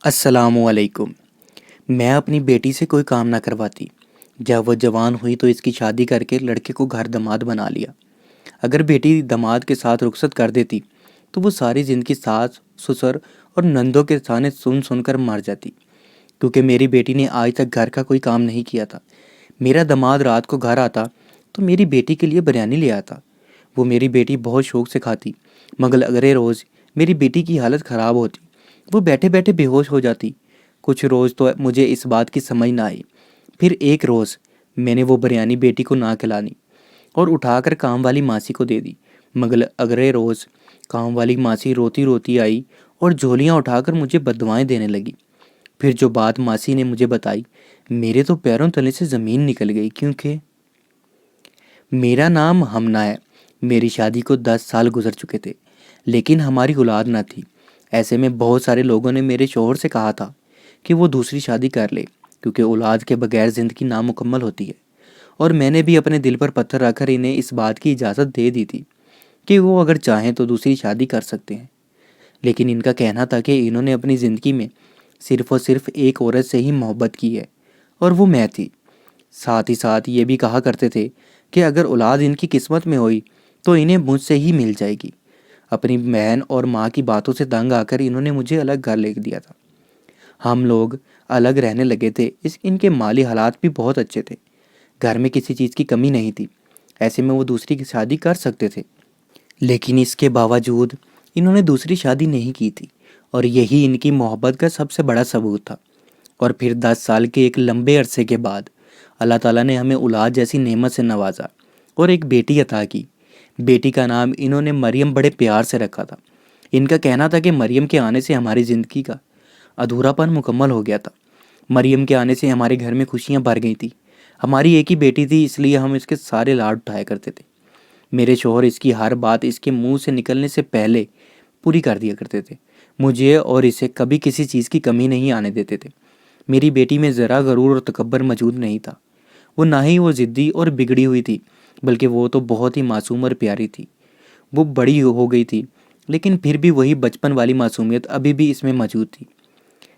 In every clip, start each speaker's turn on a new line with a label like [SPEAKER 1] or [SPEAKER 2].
[SPEAKER 1] السلام علیکم۔ میں اپنی بیٹی سے کوئی کام نہ کرواتی۔ جب وہ جوان ہوئی تو اس کی شادی کر کے لڑکے کو گھر داماد بنا لیا۔ اگر بیٹی داماد کے ساتھ رخصت کر دیتی تو وہ ساری زندگی ساس سسر اور نندوں کے تانے سن سن کر مر جاتی، کیونکہ میری بیٹی نے آج تک گھر کا کوئی کام نہیں کیا تھا۔ میرا داماد رات کو گھر آتا تو میری بیٹی کے لیے بریانی لے آتا۔ وہ میری بیٹی بہت شوق سے کھاتی، مگر اگلے روز میری بیٹی کی حالت خراب ہوتی، وہ بیٹھے بیٹھے بے ہوش ہو جاتی۔ کچھ روز تو مجھے اس بات کی سمجھ نہ آئی۔ پھر ایک روز میں نے وہ بریانی بیٹی کو نہ کھلانی اور اٹھا کر کام والی ماسی کو دے دی، مگر اگلے روز کام والی ماسی روتی روتی آئی اور جھولیاں اٹھا کر مجھے بددعائیں دینے لگی۔ پھر جو بات ماسی نے مجھے بتائی، میرے تو پیروں تلے سے زمین نکل گئی، کیونکہ میرا نام ہمنا ہے۔ میری شادی کو 10 سال گزر چکے تھے، لیکن ہماری اولاد نہ تھی۔ ایسے میں بہت سارے لوگوں نے میرے شوہر سے کہا تھا کہ وہ دوسری شادی کر لے، کیونکہ اولاد کے بغیر زندگی نامکمل ہوتی ہے، اور میں نے بھی اپنے دل پر پتھر رکھ کر انہیں اس بات کی اجازت دے دی تھی کہ وہ اگر چاہیں تو دوسری شادی کر سکتے ہیں۔ لیکن ان کا کہنا تھا کہ انہوں نے اپنی زندگی میں صرف اور صرف ایک عورت سے ہی محبت کی ہے، اور وہ میں تھی۔ ساتھ ہی ساتھ یہ بھی کہا کرتے تھے کہ اگر اولاد ان کی قسمت میں ہوئی تو انہیں مجھ سے ہی مل جائے گی۔ اپنی بہن اور ماں کی باتوں سے تنگ آ کر انہوں نے مجھے الگ گھر لے دیا تھا۔ ہم لوگ الگ رہنے لگے تھے۔ ان کے مالی حالات بھی بہت اچھے تھے، گھر میں کسی چیز کی کمی نہیں تھی۔ ایسے میں وہ دوسری کی شادی کر سکتے تھے، لیکن اس کے باوجود انہوں نے دوسری شادی نہیں کی تھی، اور یہی ان کی محبت کا سب سے بڑا ثبوت تھا۔ اور پھر 10 سال کے ایک لمبے عرصے کے بعد اللہ تعالیٰ نے ہمیں اولاد جیسی نعمت سے نوازا اور ایک بیٹی عطا کی۔ بیٹی کا نام انہوں نے مریم بڑے پیار سے رکھا تھا۔ ان کا کہنا تھا کہ مریم کے آنے سے ہماری زندگی کا ادھورا پن مکمل ہو گیا تھا۔ مریم کے آنے سے ہمارے گھر میں خوشیاں بھر گئی تھیں۔ ہماری ایک ہی بیٹی تھی، اس لیے ہم اس کے سارے لاڈ اٹھایا کرتے تھے۔ میرے شوہر اس کی ہر بات اس کے منہ سے نکلنے سے پہلے پوری کر دیا کرتے تھے۔ مجھے اور اسے کبھی کسی چیز کی کمی نہیں آنے دیتے تھے۔ میری بیٹی میں ذرا غرور اور تکبر موجود نہیں تھا۔ وہ نہ ہی وہ ضدی اور بگڑی ہوئی تھی، بلکہ وہ تو بہت ہی معصوم اور پیاری تھی۔ وہ بڑی ہو گئی تھی، لیکن پھر بھی وہی بچپن والی معصومیت ابھی بھی اس میں موجود تھی۔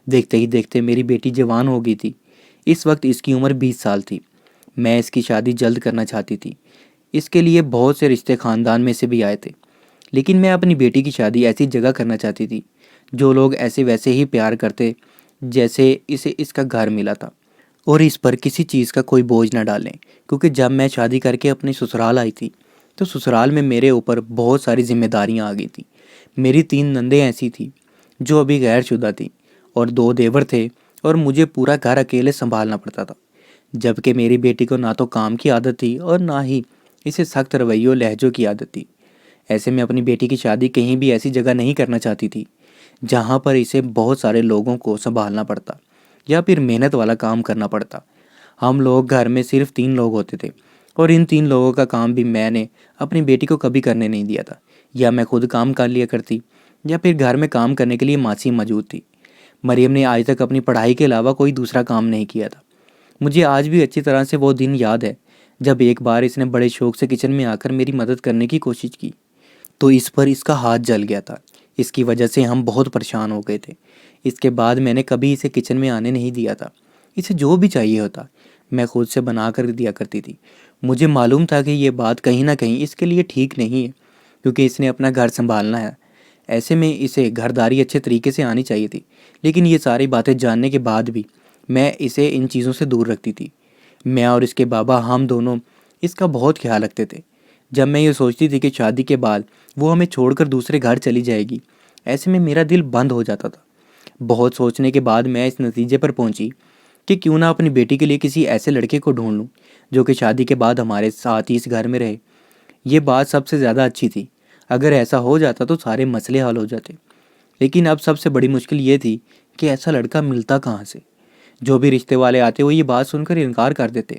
[SPEAKER 1] دیکھتے ہی دیکھتے میری بیٹی جوان ہو گئی تھی۔ اس وقت اس کی عمر 20 سال تھی۔ میں اس کی شادی جلد کرنا چاہتی تھی۔ اس کے لیے بہت سے رشتے خاندان میں سے بھی آئے تھے، لیکن میں اپنی بیٹی کی شادی ایسی جگہ کرنا چاہتی تھی جو لوگ ایسے ویسے ہی پیار کرتے جیسے اسے اس کا گھر ملا تھا، اور اس پر کسی چیز کا کوئی بوجھ نہ ڈالیں۔ کیونکہ جب میں شادی کر کے اپنے سسرال آئی تھی تو سسرال میں میرے اوپر بہت ساری ذمہ داریاں آ گئی تھیں۔ میری 3 نندیں ایسی تھیں جو ابھی غیر شدہ تھیں، اور 2 دیور تھے، اور مجھے پورا گھر اکیلے سنبھالنا پڑتا تھا، جبکہ میری بیٹی کو نہ تو کام کی عادت تھی اور نہ ہی اسے سخت رویوں لہجوں کی عادت تھی۔ ایسے میں اپنی بیٹی کی شادی کہیں بھی ایسی جگہ نہیں کرنا چاہتی تھی جہاں پر اسے بہت سارے لوگوں کو سنبھالنا پڑتا یا پھر محنت والا کام کرنا پڑتا۔ ہم لوگ گھر میں صرف 3 لوگ ہوتے تھے، اور ان 3 لوگوں کا کام بھی میں نے اپنی بیٹی کو کبھی کرنے نہیں دیا تھا۔ یا میں خود کام کر لیا کرتی، یا پھر گھر میں کام کرنے کے لیے ماسی موجود تھی۔ مریم نے آج تک اپنی پڑھائی کے علاوہ کوئی دوسرا کام نہیں کیا تھا۔ مجھے آج بھی اچھی طرح سے وہ دن یاد ہے جب ایک بار اس نے بڑے شوق سے کچن میں آ کر میری مدد کرنے کی کوشش کی تو اس پر اس کا ہاتھ جل گیا تھا۔ اس کی وجہ سے ہم بہت پریشان ہو گئے تھے۔ اس کے بعد میں نے کبھی اسے کچن میں آنے نہیں دیا تھا۔ اسے جو بھی چاہیے ہوتا میں خود سے بنا کر دیا کرتی تھی۔ مجھے معلوم تھا کہ یہ بات کہیں نہ کہیں اس کے لیے ٹھیک نہیں ہے، کیونکہ اس نے اپنا گھر سنبھالنا ہے۔ ایسے میں اسے گھرداری اچھے طریقے سے آنی چاہیے تھی، لیکن یہ ساری باتیں جاننے کے بعد بھی میں اسے ان چیزوں سے دور رکھتی تھی۔ میں اور اس کے بابا ہم دونوں اس کا بہت خیال رکھتے تھے۔ جب میں یہ سوچتی تھی کہ شادی کے بعد وہ ہمیں چھوڑ کر دوسرے گھر چلی جائے گی، ایسے میں میرا دل بند ہو جاتا تھا۔ بہت سوچنے کے بعد میں اس نتیجے پر پہنچی کہ کیوں نہ اپنی بیٹی کے لیے کسی ایسے لڑکے کو ڈھونڈ لوں جو کہ شادی کے بعد ہمارے ساتھ ہی اس گھر میں رہے۔ یہ بات سب سے زیادہ اچھی تھی۔ اگر ایسا ہو جاتا تو سارے مسئلے حل ہو جاتے، لیکن اب سب سے بڑی مشکل یہ تھی کہ ایسا لڑکا ملتا کہاں سے؟ جو بھی رشتے والے آتے وہ یہ بات سن کر انکار کر دیتے۔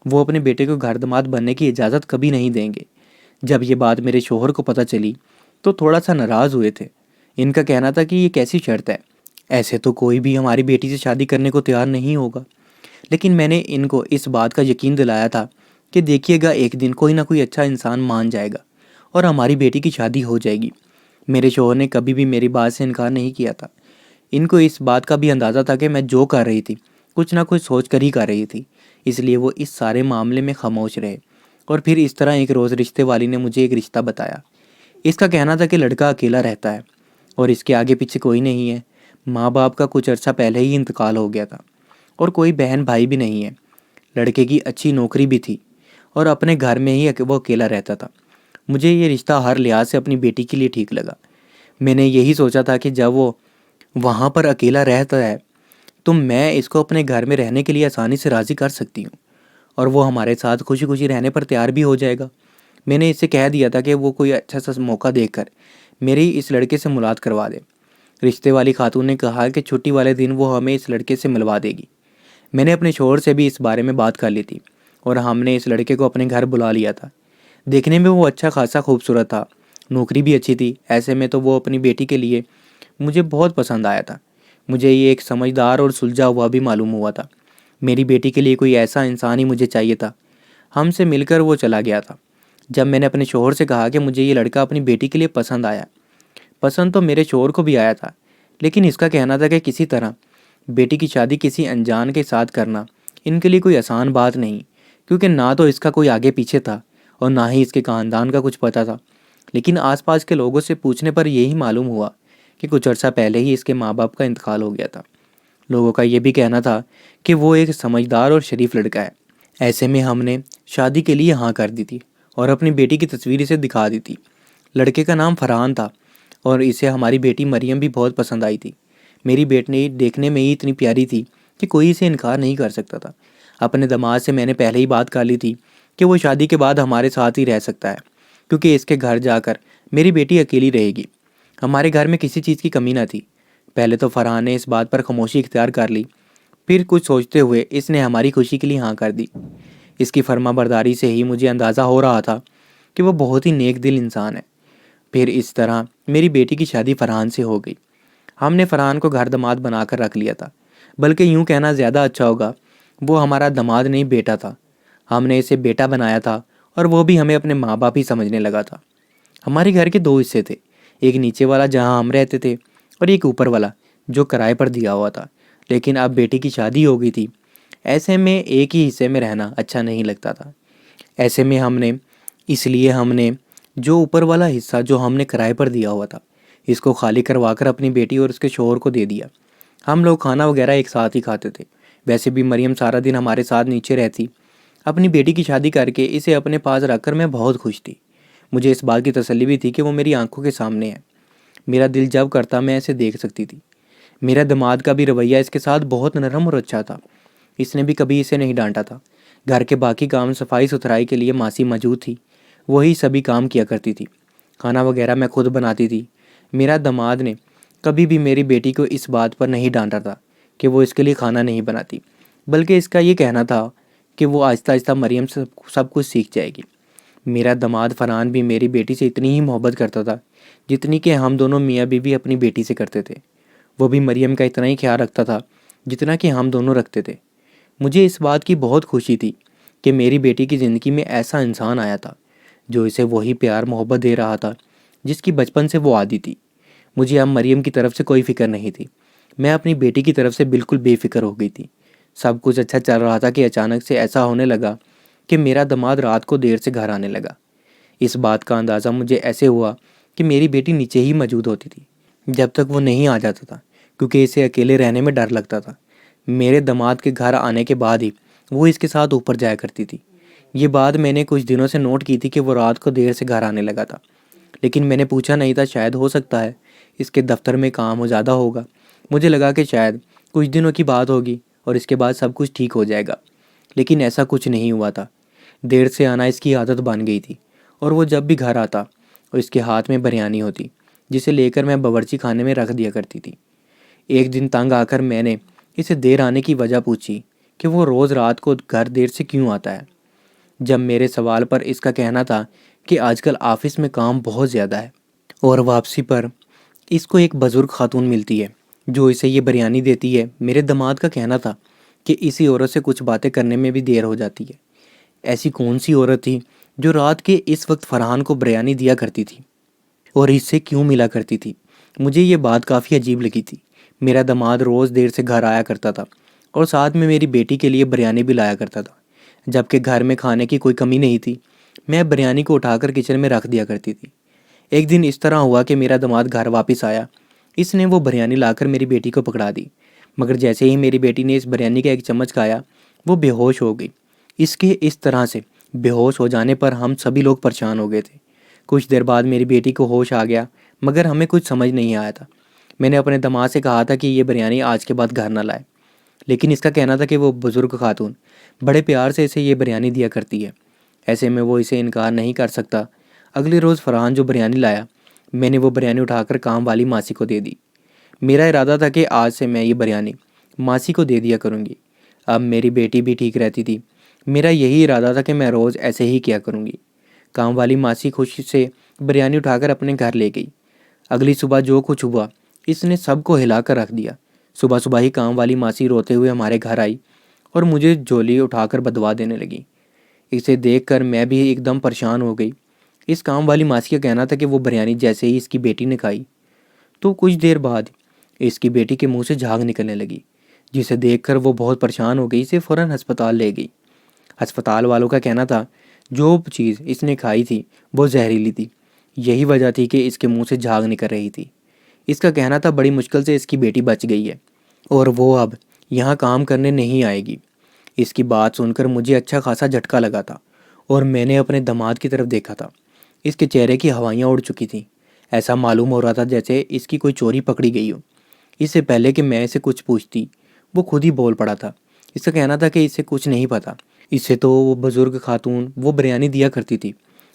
[SPEAKER 1] وہ اپنے بیٹے کو گھر داماد بننے کی اجازت کبھی نہیں دیں گے۔ جب یہ بات میرے شوہر کو پتہ چلی تو تھوڑا سا ناراض ہوئے تھے۔ ان کا کہنا تھا کہ یہ کیسی شرط ہے، ایسے تو کوئی بھی ہماری بیٹی سے شادی کرنے کو تیار نہیں ہوگا۔ لیکن میں نے ان کو اس بات کا یقین دلایا تھا کہ دیکھیے گا ایک دن کوئی نہ کوئی اچھا انسان مان جائے گا اور ہماری بیٹی کی شادی ہو جائے گی۔ میرے شوہر نے کبھی بھی میری بات سے انکار نہیں کیا تھا۔ ان کو اس بات کا بھی اندازہ تھا کہ میں جو کر رہی تھی کچھ نہ کچھ سوچ کر ہی کر رہی تھی، اس لیے وہ اس سارے معاملے میں خاموش رہے۔ اور پھر اس طرح ایک روز رشتے والی نے مجھے ایک رشتہ بتایا۔ اس کا کہنا تھا کہ لڑکا اکیلا رہتا ہے اور اس کے آگے پیچھے کوئی نہیں ہے، ماں باپ کا کچھ عرصہ پہلے ہی انتقال ہو گیا تھا اور کوئی بہن بھائی بھی نہیں ہے۔ لڑکے کی اچھی نوکری بھی تھی اور اپنے گھر میں ہی وہ اکیلا رہتا تھا۔ مجھے یہ رشتہ ہر لحاظ سے اپنی بیٹی کے لیے ٹھیک لگا۔ میں نے یہی سوچا تھا کہ جب وہ وہاں پر اکیلا رہتا ہے تو میں اس کو اپنے گھر میں رہنے کے لیے آسانی سے راضی کر سکتی ہوں اور وہ ہمارے ساتھ خوشی خوشی رہنے پر تیار بھی ہو جائے گا۔ میں نے اس سے کہہ دیا تھا کہ وہ کوئی اچھا سا موقع دیکھ کر میری اس لڑکے سے ملاقات کروا دے۔ رشتے والی خاتون نے کہا کہ چھٹی والے دن وہ ہمیں اس لڑکے سے ملوا دے گی۔ میں نے اپنے شوہر سے بھی اس بارے میں بات کر لی تھی اور ہم نے اس لڑکے کو اپنے گھر بلا لیا تھا۔ دیکھنے میں وہ اچھا خاصا خوبصورت تھا، نوکری بھی اچھی تھی، ایسے میں تو وہ اپنی بیٹی کے لیے مجھے بہت پسند آیا تھا۔ مجھے یہ ایک سمجھدار اور سلجھا ہوا بھی معلوم ہوا تھا۔ میری بیٹی کے لیے کوئی ایسا انسان ہی مجھے چاہیے تھا۔ ہم سے مل کر وہ چلا گیا تھا۔ جب میں نے اپنے شوہر سے کہا کہ مجھے یہ لڑکا اپنی بیٹی کے لیے پسند آیا، پسند تو میرے شوہر کو بھی آیا تھا، لیکن اس کا کہنا تھا کہ کسی طرح بیٹی کی شادی کسی انجان کے ساتھ کرنا ان کے لیے کوئی آسان بات نہیں، کیونکہ نہ تو اس کا کوئی آگے پیچھے تھا اور نہ ہی اس کے خاندان کا کچھ پتہ تھا۔ لیکن آس پاس کے لوگوں سے پوچھنے پر یہی معلوم ہوا کہ کچھ عرصہ پہلے ہی اس کے ماں باپ کا انتقال ہو گیا تھا۔ لوگوں کا یہ بھی کہنا تھا کہ وہ ایک سمجھدار اور شریف لڑکا ہے۔ ایسے میں ہم نے شادی کے لیے ہاں کر دی تھی اور اپنی بیٹی کی تصویر اسے دکھا دی تھی۔ لڑکے کا نام فرحان تھا اور اسے ہماری بیٹی مریم بھی بہت پسند آئی تھی۔ میری بیٹی دیکھنے میں ہی اتنی پیاری تھی کہ کوئی اسے انکار نہیں کر سکتا تھا۔ اپنے داماد سے میں نے پہلے ہی بات کر لی تھی کہ وہ شادی کے بعد ہمارے ساتھ ہی رہ سکتا ہے، کیونکہ اس کے گھر جا کر میری بیٹی اکیلی رہے گی۔ ہمارے گھر میں کسی چیز کی کمی نہ تھی۔ پہلے تو فرحان نے اس بات پر خاموشی اختیار کر لی، پھر کچھ سوچتے ہوئے اس نے ہماری خوشی کے لیے ہاں کر دی۔ اس کی فرما برداری سے ہی مجھے اندازہ ہو رہا تھا کہ وہ بہت ہی نیک دل انسان ہے۔ پھر اس طرح میری بیٹی کی شادی فرحان سے ہو گئی۔ ہم نے فرحان کو گھر داماد بنا کر رکھ لیا تھا، بلکہ یوں کہنا زیادہ اچھا ہوگا، وہ ہمارا داماد نہیں بیٹا تھا۔ ہم نے اسے بیٹا بنایا تھا اور وہ بھی ہمیں اپنے ماں باپ ہی سمجھنے لگا تھا۔ ہمارے گھر کے 2 حصے تھے، ایک نیچے والا جہاں ہم رہتے تھے اور ایک اوپر والا جو کرائے پر دیا ہوا تھا۔ لیکن اب بیٹی کی شادی ہو گئی تھی، ایسے میں ایک ہی حصے میں رہنا اچھا نہیں لگتا تھا۔ ایسے میں اس لیے ہم نے جو اوپر والا حصہ جو ہم نے کرائے پر دیا ہوا تھا اس کو خالی کروا کر اپنی بیٹی اور اس کے شوہر کو دے دیا۔ ہم لوگ کھانا وغیرہ ایک ساتھ ہی کھاتے تھے۔ ویسے بھی مریم سارا دن ہمارے ساتھ نیچے رہتی۔ اپنی بیٹی کی شادی کر کے اسے اپنے پاس رکھ کر میں بہت خوش تھی۔ مجھے اس بات کی تسلی بھی تھی کہ وہ میری آنکھوں کے سامنے ہے، میرا دل جب کرتا میں اسے دیکھ سکتی تھی۔ میرا داماد کا بھی رویہ اس کے ساتھ بہت نرم اور اچھا تھا۔ اس نے بھی کبھی اسے نہیں ڈانٹا تھا۔ گھر کے باقی کام صفائی ستھرائی کے لیے ماسی موجود تھی، وہی سبھی کام کیا کرتی تھی۔ کھانا وغیرہ میں خود بناتی تھی۔ میرا داماد نے کبھی بھی میری بیٹی کو اس بات پر نہیں ڈانٹا تھا کہ وہ اس کے لیے کھانا نہیں بناتی، بلکہ اس کا یہ کہنا تھا کہ وہ آہستہ آہستہ مریم سے سب کچھ سیکھ جائے گی۔ میرا داماد فرحان بھی میری بیٹی سے اتنی ہی محبت کرتا تھا جتنی کہ ہم دونوں میاں بیوی اپنی بیٹی سے کرتے تھے۔ وہ بھی مریم کا اتنا ہی خیال رکھتا تھا جتنا کہ ہم دونوں رکھتے تھے۔ مجھے اس بات کی بہت خوشی تھی کہ میری بیٹی کی زندگی میں ایسا انسان آیا تھا جو اسے وہی پیار محبت دے رہا تھا جس کی بچپن سے وہ عادی تھی۔ مجھے اب مریم کی طرف سے کوئی فکر نہیں تھی، میں اپنی بیٹی کی طرف سے بالکل بے فکر ہو گئی تھی۔ سب کچھ اچھا چل رہا تھا کہ اچانک سے ایسا ہونے لگا کہ میرا داماد رات کو دیر سے گھر آنے لگا۔ اس بات کا اندازہ مجھے ایسے ہوا کہ میری بیٹی نیچے ہی موجود ہوتی تھی جب تک وہ نہیں آ جاتا تھا، کیونکہ اسے اکیلے رہنے میں ڈر لگتا تھا۔ میرے داماد کے گھر آنے کے بعد ہی وہ اس کے ساتھ اوپر جایا کرتی تھی۔ یہ بات میں نے کچھ دنوں سے نوٹ کی تھی کہ وہ رات کو دیر سے گھر آنے لگا تھا، لیکن میں نے پوچھا نہیں تھا۔ شاید ہو سکتا ہے اس کے دفتر میں کام زیادہ ہوگا۔ مجھے لگا کہ شاید کچھ دنوں کی بات ہوگی اور اس کے بعد سب کچھ ٹھیک ہو جائے گا، لیکن ایسا کچھ نہیں ہوا تھا۔ دیر سے آنا اس کی عادت بن گئی تھی اور وہ جب بھی گھر آتا اور اس کے ہاتھ میں بریانی ہوتی جسے لے کر میں باورچی خانے میں رکھ دیا کرتی تھی۔ ایک دن تنگ آ کر میں نے اسے دیر آنے کی وجہ پوچھی کہ وہ روز رات کو گھر دیر سے کیوں آتا ہے۔ جب میرے سوال پر اس کا کہنا تھا کہ آج کل آفس میں کام بہت زیادہ ہے اور واپسی پر اس کو ایک بزرگ خاتون ملتی ہے جو اسے یہ بریانی دیتی ہے، میرے داماد کا کہنا تھا کہ اسی عورت سے کچھ باتیں کرنے میں بھی دیر ہو جاتی ہے۔ ایسی کون سی عورت تھی جو رات کے اس وقت فرحان کو بریانی دیا کرتی تھی اور اس سے کیوں ملا کرتی تھی؟ مجھے یہ بات کافی عجیب لگی تھی۔ میرا داماد روز دیر سے گھر آیا کرتا تھا اور ساتھ میں میری بیٹی کے لیے بریانی بھی لایا کرتا تھا۔ جبکہ گھر میں کھانے کی کوئی کمی نہیں تھی، میں بریانی کو اٹھا کر کچن میں رکھ دیا کرتی تھی۔ ایک دن اس طرح ہوا کہ میرا داماد گھر واپس آیا۔ اس نے وہ بریانی لا کر میری بیٹی کو پکڑا دی، مگر جیسے ہی میری بیٹی نے اس بریانی کا ایک چمچ کھایا وہ بے ہوش ہو گئی۔ اس کے اس طرح سے بے ہوش ہو جانے پر ہم سبھی لوگ پریشان ہو گئے تھے۔ کچھ دیر بعد میری بیٹی کو ہوش آ گیا، مگر ہمیں کچھ سمجھ نہیں آیا تھا۔ میں نے اپنے داماد سے کہا تھا کہ یہ بریانی آج کے بعد گھر نہ لائے، لیکن اس کا کہنا تھا کہ وہ بزرگ خاتون بڑے پیار سے اسے یہ بریانی دیا کرتی ہے، ایسے میں وہ اسے انکار نہیں کر سکتا۔ اگلے روز فرحان جو بریانی لایا، میں نے وہ بریانی اٹھا کر کام والی ماسی کو دے دی۔ میرا ارادہ تھا کہ آج سے میں یہ بریانی ماسی کو دے دیا کروں گی۔ اب میری بیٹی بھی ٹھیک رہتی تھی، میرا یہی ارادہ تھا کہ میں روز ایسے ہی کیا کروں گی۔ کام والی ماسی خوشی سے بریانی اٹھا کر اپنے گھر لے گئی۔ اگلی صبح جو کچھ ہوا اس نے سب کو ہلا کر رکھ دیا۔ صبح صبح ہی کام والی ماسی روتے ہوئے ہمارے گھر آئی اور مجھے جولی اٹھا کر بددعا دینے لگی۔ اسے دیکھ کر میں بھی ایک دم پریشان ہو گئی۔ اس کام والی ماسی کا کہنا تھا کہ وہ بریانی جیسے ہی اس کی بیٹی نے کھائی تو کچھ دیر بعد اس کی بیٹی کے منہ سے جھاگ نکلنے لگی، جسے دیکھ کر وہ بہت پریشان ہو گئی۔ اسے فوراً ہسپتال لے گئی۔ ہسپتال والوں کا کہنا تھا جو چیز اس نے کھائی تھی وہ زہریلی تھی، یہی وجہ تھی کہ اس کے منہ سے جھاگ نکل رہی تھی۔ اس کا کہنا تھا بڑی مشکل سے اس کی بیٹی بچ گئی ہے اور وہ اب یہاں کام کرنے نہیں آئے گی۔ اس کی بات سن کر مجھے اچھا خاصا جھٹکا لگا تھا اور میں نے اپنے داماد کی طرف دیکھا تھا۔ اس کے چہرے کی ہوائیاں اڑ چکی تھیں، ایسا معلوم ہو رہا تھا جیسے اس کی کوئی چوری پکڑی گئی ہو۔ اس سے پہلے کہ میں اسے کچھ پوچھتی وہ خود ہی بول پڑا تھا۔ اس کا کہنا تھا کہ اسے کچھ نہیں پتہ، اسے تو وہ بزرگ خاتون وہ بریانی دیا کرتی تھی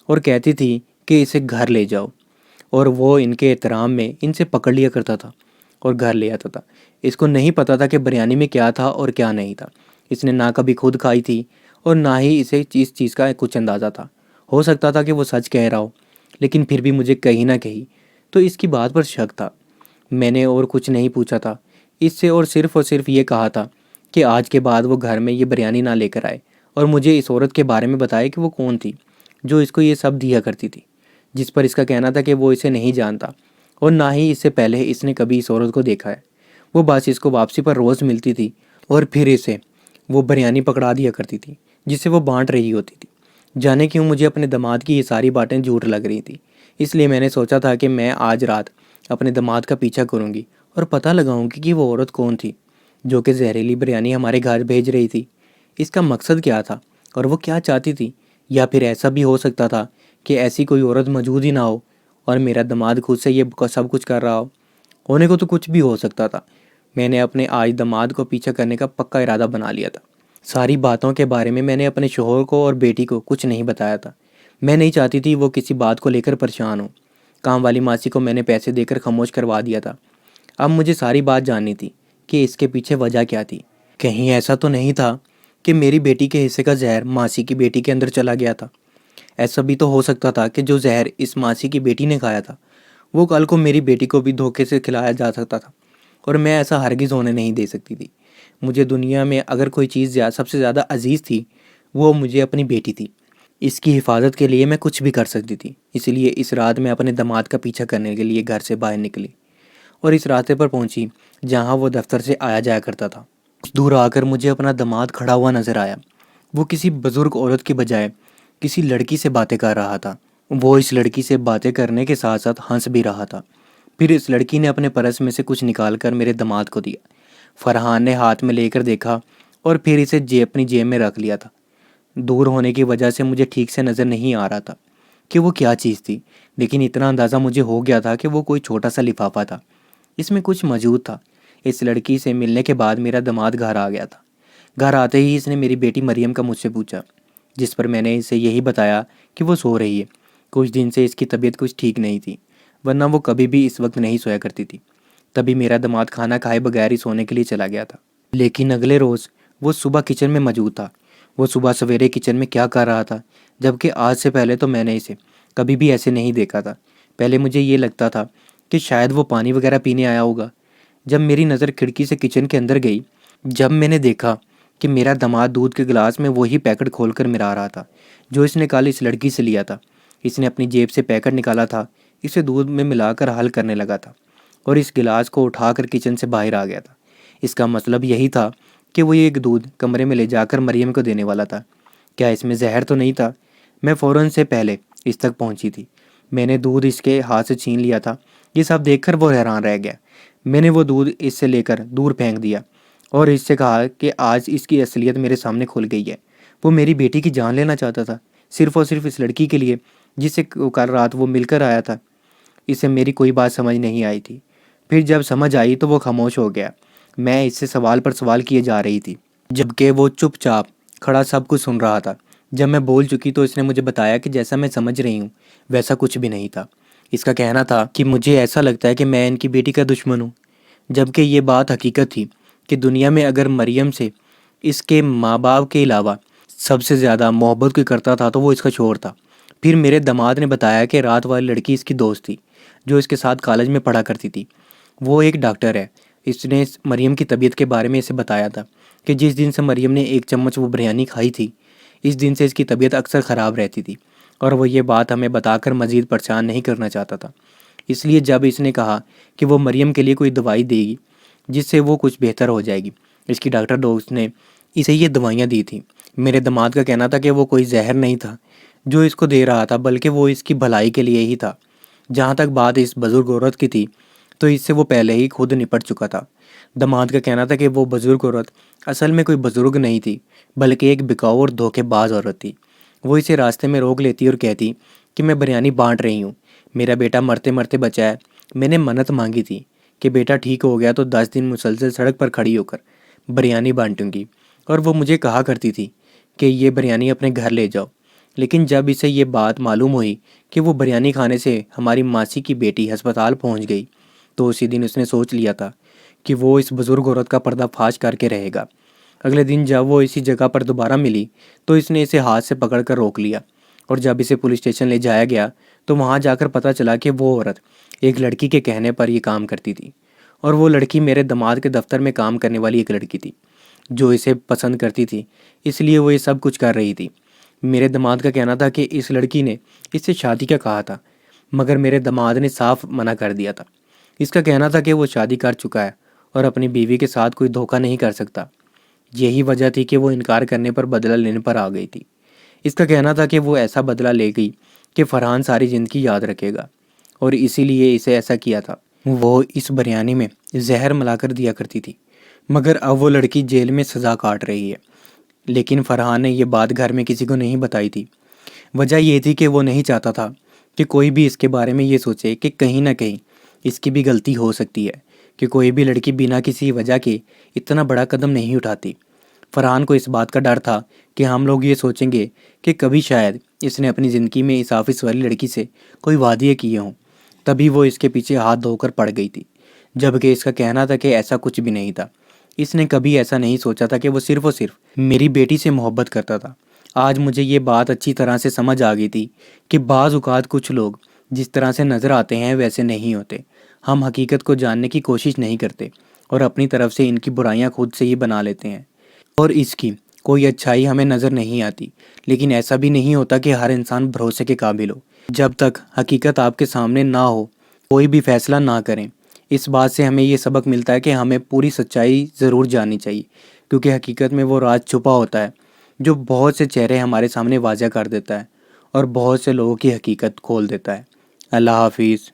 [SPEAKER 1] اور کہتی تھی کہ اسے گھر لے جاؤ، اور وہ ان کے احترام میں ان سے پکڑ لیا کرتا تھا اور گھر لے آتا تھا۔ اس کو نہیں پتہ تھا کہ بریانی میں کیا تھا اور کیا نہیں تھا۔ اس نے نہ کبھی خود کھائی تھی اور نہ ہی اسے اس چیز کا کچھ اندازہ تھا۔ ہو سکتا تھا کہ وہ سچ کہہ رہا ہو، لیکن پھر بھی مجھے کہیں نہ کہیں تو اس کی بات پر شک تھا۔ میں نے اور کچھ نہیں پوچھا تھا اس سے، اور صرف یہ کہا تھا کہ آج کے بعد وہ گھر میں یہ بریانی نہ لے کر آئے اور مجھے اس عورت کے بارے میں بتائے کہ وہ کون تھی جو اس کو یہ سب دیا کرتی تھی، جس پر اس کا کہنا تھا کہ وہ اسے نہیں جانتا اور نہ ہی اس سے پہلے اس نے کبھی اس عورت کو دیکھا ہے۔ وہ بس اس کو واپسی پر روز ملتی تھی اور پھر اسے وہ بریانی پکڑا دیا کرتی تھی جسے وہ بانٹ رہی ہوتی تھی۔ جانے کیوں مجھے اپنے داماد کی یہ ساری باتیں جھوٹ لگ رہی تھی، اس لیے میں نے سوچا تھا کہ میں آج رات اپنے داماد کا پیچھا کروں گی اور پتہ لگاؤں گی کہ وہ عورت کون تھی جو کہ زہریلی بریانی ہمارے گھر بھیج رہی تھی۔ اس کا مقصد کیا تھا اور وہ کیا چاہتی تھی؟ یا پھر ایسا بھی ہو سکتا تھا کہ ایسی کوئی عورت موجود ہی نہ ہو اور میرا داماد خود سے یہ سب کچھ کر رہا ہو۔ ہونے کو تو کچھ بھی ہو سکتا تھا۔ میں نے اپنے آج داماد کو پیچھا کرنے کا پکا ارادہ بنا لیا تھا۔ ساری باتوں کے بارے میں نے اپنے شوہر کو اور بیٹی کو کچھ نہیں بتایا تھا۔ میں نہیں چاہتی تھی وہ کسی بات کو لے کر پریشان ہو۔ کام والی ماسی کو میں نے پیسے دے کر خاموش کروا دیا تھا۔ اب مجھے ساری بات جاننی تھی کہ اس کے پیچھے وجہ کیا تھی۔ کہیں ایسا تو نہیں تھا کہ میری بیٹی کے حصے کا زہر ماسی کی بیٹی کے اندر چلا گیا تھا؟ ایسا بھی تو ہو سکتا تھا کہ جو زہر اس ماسی کی بیٹی نے کھایا تھا وہ کل کو میری بیٹی کو بھی دھوکے سے کھلایا جا سکتا تھا، اور میں ایسا ہرگز ہونے نہیں دے سکتی تھی۔ مجھے دنیا میں اگر کوئی چیز سب سے زیادہ عزیز تھی وہ مجھے اپنی بیٹی تھی۔ اس کی حفاظت کے لیے میں کچھ بھی کر سکتی تھی۔ اس لیے اس رات میں اپنے داماد کا پیچھا کرنے کے لیے گھر سے باہر نکلی اور اس راستے پر پہنچی جہاں وہ دفتر سے آیا جایا کرتا تھا۔ کچھ دور آ کر مجھے اپنا داماد کھڑا ہوا نظر آیا۔ وہ کسی بزرگ عورت کے بجائے کسی لڑکی سے باتیں کر رہا تھا۔ وہ اس لڑکی سے باتیں کرنے کے ساتھ ساتھ ہنس بھی رہا تھا۔ پھر اس لڑکی نے اپنے پرس میں سے کچھ نکال کر میرے داماد کو دیا۔ فرحان نے ہاتھ میں لے کر دیکھا اور پھر اسے اپنی جیب میں رکھ لیا تھا۔ دور ہونے کی وجہ سے مجھے ٹھیک سے نظر نہیں آ رہا تھا کہ وہ کیا چیز تھی، لیکن اتنا اندازہ مجھے ہو گیا تھا کہ وہ کوئی چھوٹا سا لفافہ تھا، اس میں کچھ موجود تھا۔ اس لڑکی سے ملنے کے بعد میرا داماد گھر آ گیا تھا۔ گھر آتے ہی اس نے میری بیٹی مریم کا مجھ سے پوچھا، جس پر میں نے اسے یہی بتایا کہ وہ سو رہی ہے۔ کچھ دن سے اس کی طبیعت کچھ ٹھیک نہیں تھی، ورنہ وہ کبھی بھی اس وقت نہیں سویا کرتی تھی۔ تبھی میرا داماد کھانا کھائے بغیر ہی سونے کے لیے چلا گیا تھا۔ لیکن اگلے روز وہ صبح کچن میں موجود تھا۔ وہ صبح سویرے کچن میں کیا کر رہا تھا، جبکہ آج سے پہلے تو میں نے اسے کبھی بھی ایسے نہیں دیکھا تھا۔ پہلے مجھے یہ لگتا تھا کہ شاید وہ پانی وغیرہ پینے آیا ہوگا۔ جب میری نظر کھڑکی سے کچن کے اندر گئی، جب میں نے دیکھا کہ میرا داماد دودھ کے گلاس میں وہی پیکٹ کھول کر ملا رہا تھا جو اس نے کل اس لڑکی سے لیا تھا۔ اس نے اپنی جیب سے پیکٹ نکالا تھا، اسے دودھ میں ملا کر حل کرنے لگا تھا اور اس گلاس کو اٹھا کر کچن سے باہر آ گیا تھا۔ اس کا مطلب یہی تھا کہ وہ ایک دودھ کمرے میں لے جا کر مریم کو دینے والا تھا۔ کیا اس میں زہر تو نہیں تھا؟ میں فوراً سے پہلے اس تک پہنچی تھی۔ میں نے دودھ اس کے ہاتھ سے چھین لیا تھا۔ یہ سب دیکھ کر وہ حیران رہ گیا۔ میں نے وہ دودھ اس سے لے کر دور پھینک دیا اور اس سے کہا کہ آج اس کی اصلیت میرے سامنے کھل گئی ہے۔ وہ میری بیٹی کی جان لینا چاہتا تھا، صرف اور صرف اس لڑکی کے لیے جس سے کل رات وہ مل کر آیا تھا۔ اسے میری کوئی بات سمجھ نہیں آئی تھی۔ پھر جب سمجھ آئی تو وہ خاموش ہو گیا۔ میں اس سے سوال پر سوال کیے جا رہی تھی، جبکہ وہ چپ چاپ کھڑا سب کچھ سن رہا تھا۔ جب میں بول چکی تو اس نے مجھے بتایا کہ جیسا میں سمجھ رہی ہوں ویسا کچھ بھی نہیں تھا۔ اس کا کہنا تھا کہ مجھے ایسا لگتا ہے کہ میں ان کی بیٹی کا دشمن ہوں، جبکہ یہ بات حقیقت تھی کہ دنیا میں اگر مریم سے اس کے ماں باپ کے علاوہ سب سے زیادہ محبت کوئی کرتا تھا تو وہ اس کا شوہر تھا۔ پھر میرے داماد نے بتایا کہ رات والی لڑکی اس کی دوست تھی جو اس کے ساتھ کالج میں پڑھا کرتی تھی۔ وہ ایک ڈاکٹر ہے۔ اس نے مریم کی طبیعت کے بارے میں اسے بتایا تھا کہ جس دن سے مریم نے 1 چمچ وہ بریانی کھائی تھی، اس دن سے اس کی طبیعت اکثر خراب رہتی تھی، اور وہ یہ بات ہمیں بتا کر مزید پریشان نہیں کرنا چاہتا تھا۔ اس لیے جب اس نے کہا کہ وہ مریم کے لیے کوئی دوائی دے گی جس سے وہ کچھ بہتر ہو جائے گی، اس کی ڈاکٹر دوست نے اسے یہ دوائیاں دی تھیں۔ میرے داماد کا کہنا تھا کہ وہ کوئی زہر نہیں تھا جو اس کو دے رہا تھا، بلکہ وہ اس کی بھلائی کے لیے ہی تھا۔ جہاں تک بات اس بزرگ عورت کی تھی تو اس سے وہ پہلے ہی خود نپٹ چکا تھا۔ داماد کا کہنا تھا کہ وہ بزرگ عورت اصل میں کوئی بزرگ نہیں تھی، بلکہ ایک بکاؤ اور دھوکے باز عورت تھی۔ وہ اسے راستے میں روک لیتی اور کہتی کہ میں بریانی بانٹ رہی ہوں، میرا بیٹا مرتے مرتے بچا ہے۔ میں نے منت مانگی تھی کہ بیٹا ٹھیک ہو گیا تو 10 دن مسلسل سڑک پر کھڑی ہو کر بریانی بانٹوں گی، اور وہ مجھے کہا کرتی تھی کہ یہ بریانی اپنے گھر لے جاؤ۔ لیکن جب اسے یہ بات معلوم ہوئی کہ وہ بریانی کھانے سے ہماری ماسی کی بیٹی ہسپتال پہنچ گئی تو اسی دن اس نے سوچ لیا تھا کہ وہ اس بزرگ عورت کا پردہ فاش کر کے رہے گا۔ اگلے دن جب وہ اسی جگہ پر دوبارہ ملی تو اس نے اسے ہاتھ سے پکڑ کر روک لیا، اور جب اسے پولیس اسٹیشن لے جایا گیا تو وہاں جا کر پتہ چلا کہ وہ عورت ایک لڑکی کے کہنے پر یہ کام کرتی تھی، اور وہ لڑکی میرے داماد کے دفتر میں کام کرنے والی ایک لڑکی تھی جو اسے پسند کرتی تھی، اس لیے وہ یہ سب کچھ کر رہی تھی۔ میرے داماد کا کہنا تھا کہ اس لڑکی نے اس سے شادی کا کہا تھا، مگر میرے داماد نے صاف منع کر دیا تھا۔ اس کا کہنا تھا کہ وہ شادی کر چکا ہے اور اپنی بیوی کے ساتھ کوئی دھوکہ نہیں کر سکتا۔ یہی وجہ تھی کہ وہ انکار کرنے پر بدلہ لینے پر آ گئی تھی۔ اس کا کہنا تھا کہ وہ ایسا بدلہ لے گئی کہ فرحان ساری زندگی یاد رکھے گا، اور اسی لیے اسے ایسا کیا تھا۔ وہ اس بریانی میں زہر ملا کر دیا کرتی تھی، مگر اب وہ لڑکی جیل میں سزا کاٹ رہی ہے۔ لیکن فرحان نے یہ بات گھر میں کسی کو نہیں بتائی تھی۔ وجہ یہ تھی کہ وہ نہیں چاہتا تھا کہ کوئی بھی اس کے بارے میں یہ سوچے کہ کہیں نہ کہیں اس کی بھی غلطی ہو سکتی ہے، کہ کوئی بھی لڑکی بنا کسی وجہ کے اتنا بڑا قدم نہیں اٹھاتی۔ فرحان کو اس بات کا ڈر تھا کہ ہم لوگ یہ سوچیں گے کہ کبھی شاید اس نے اپنی زندگی میں اس آفس والی لڑکی سے کوئی وعدے کیے ہوں، تبھی وہ اس کے پیچھے ہاتھ دھو کر پڑ گئی تھی، جبکہ اس کا کہنا تھا کہ ایسا کچھ بھی نہیں تھا۔ اس نے کبھی ایسا نہیں سوچا تھا کہ وہ صرف اور صرف میری بیٹی سے محبت کرتا تھا۔ آج مجھے یہ بات اچھی طرح سے سمجھ آ گئی تھی کہ بعض اوقات کچھ لوگ جس طرح سے نظر آتے ہیں ویسے نہیں ہوتے۔ ہم حقیقت کو جاننے کی کوشش نہیں کرتے اور اپنی طرف سے ان کی برائیاں خود سے ہی بنا لیتے ہیں، اور اس کی کوئی اچھائی ہمیں نظر نہیں آتی۔ لیکن ایسا بھی نہیں ہوتا کہ ہر انسان بھروسے کے قابل ہو۔ جب تک حقیقت آپ کے سامنے نہ ہو کوئی بھی فیصلہ نہ کریں۔ اس بات سے ہمیں یہ سبق ملتا ہے کہ ہمیں پوری سچائی ضرور جاننی چاہیے، کیونکہ حقیقت میں وہ راز چھپا ہوتا ہے جو بہت سے چہرے ہمارے سامنے واضح کر دیتا ہے اور بہت سے لوگوں کی حقیقت کھول دیتا ہے۔ اللہ حافظ۔